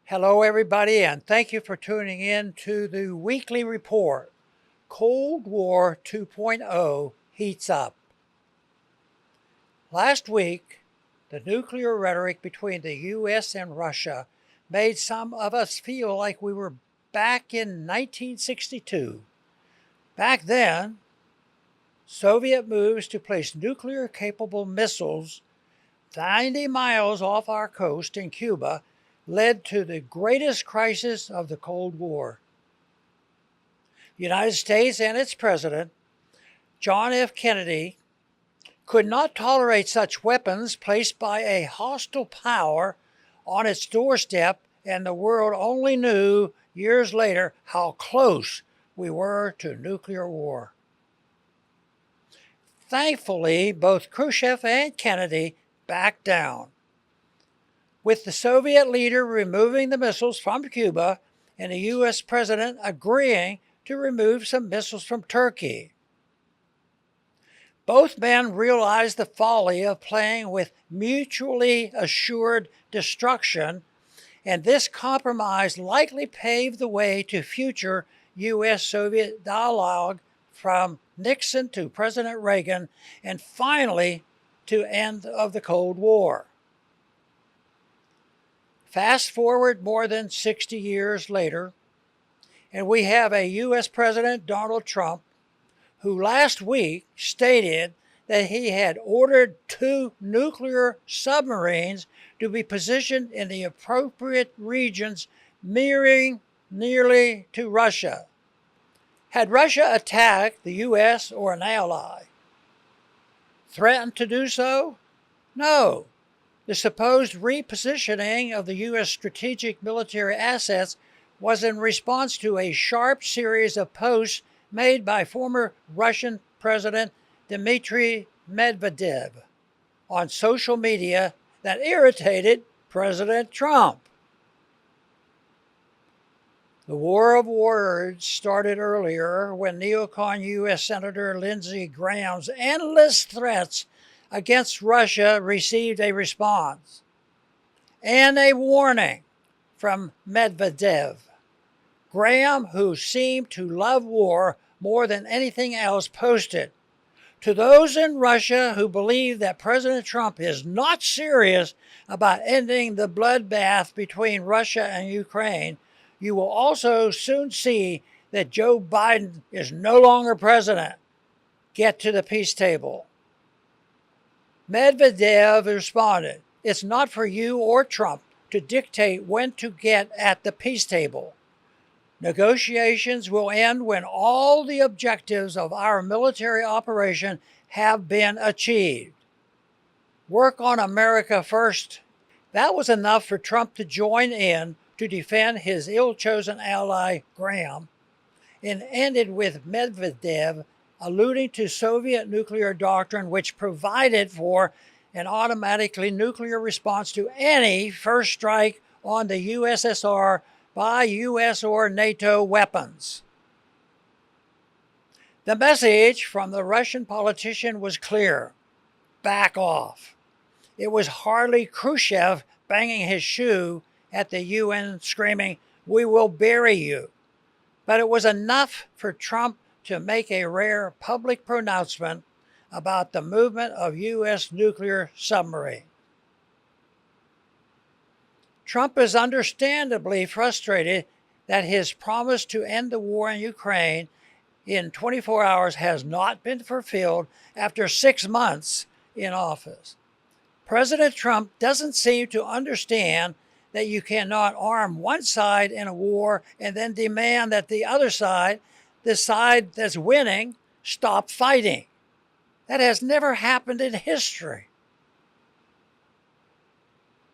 Hello, everybody, and thank you for tuning in to the weekly report. Cold War 2.0 heats up. Last week, the nuclear rhetoric between the US and Russia made some of us feel like we were back in 1962. Back then, Soviet moves to place nuclear capable missiles 90 miles off our coast in Cuba led to the greatest crisis of the Cold War. The United States and its president, John F. Kennedy, could not tolerate such weapons placed by a hostile power on its doorstep, and the world only knew years later how close we were to nuclear war. Thankfully, both Khrushchev and Kennedy backed down, with the Soviet leader removing the missiles from Cuba and the U.S. president agreeing to remove some missiles from Turkey. Both men realized the folly of playing with mutually assured destruction, and this compromise likely paved the way to future U.S.-Soviet dialogue from Nixon to President Reagan, and finally to end of the Cold War. Fast forward more than 60 years later, and we have a U.S. President, Donald Trump, who last week stated that he had ordered 2 nuclear submarines to be positioned in the appropriate regions mirroring nearly to Russia. Had Russia attacked the U.S. or an ally threatened to do so? No. The supposed repositioning of the U.S. strategic military assets was in response to a sharp series of posts made by former Russian President Dmitry Medvedev on social media that irritated President Trump. The war of words started earlier when neocon U.S. Senator Lindsey Graham's endless threats against Russia received a response and a warning from Medvedev. Graham, who seemed to love war more than anything else, posted, "To those in Russia who believe that President Trump is not serious about ending the bloodbath between Russia and Ukraine, you will also soon see that Joe Biden is no longer president. Get to the peace table." Medvedev responded, "It's not for you or Trump to dictate when to get at the peace table. Negotiations will end when all the objectives of our military operation have been achieved. Work on America first." That was enough for Trump to join in to defend his ill-chosen ally, Graham, and ended with Medvedev alluding to Soviet nuclear doctrine, which provided for an automatically nuclear response to any first strike on the USSR by U.S. or NATO weapons. The message from the Russian politician was clear: back off. It was hardly Khrushchev banging his shoe at the UN screaming, "We will bury you." But it was enough for Trump to make a rare public pronouncement about the movement of U.S. nuclear submarine. Trump is understandably frustrated that his promise to end the war in Ukraine in 24 hours has not been fulfilled after 6 months in office. President Trump doesn't seem to understand that you cannot arm one side in a war and then demand that the other side, the side that's winning, stop fighting. That has never happened in history.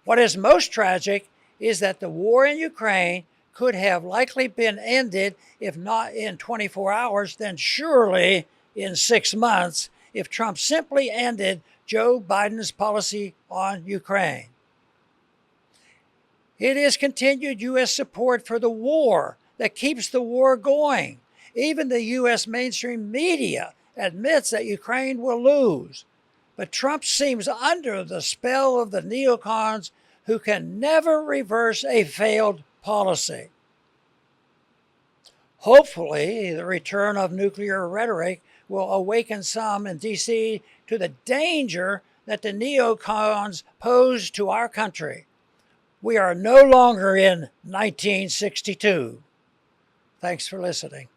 What is most tragic is that the war in Ukraine could have likely been ended, if not in 24 hours, then surely in 6 months, if Trump simply ended Joe Biden's policy on Ukraine. It is continued U.S. support for the war that keeps the war going. Even the U.S. mainstream media admits that Ukraine will lose. But Trump seems under the spell of the neocons who can never reverse a failed policy. Hopefully, the return of nuclear rhetoric will awaken some in D.C. to the danger that the neocons pose to our country. We are no longer in 1962. Thanks for listening.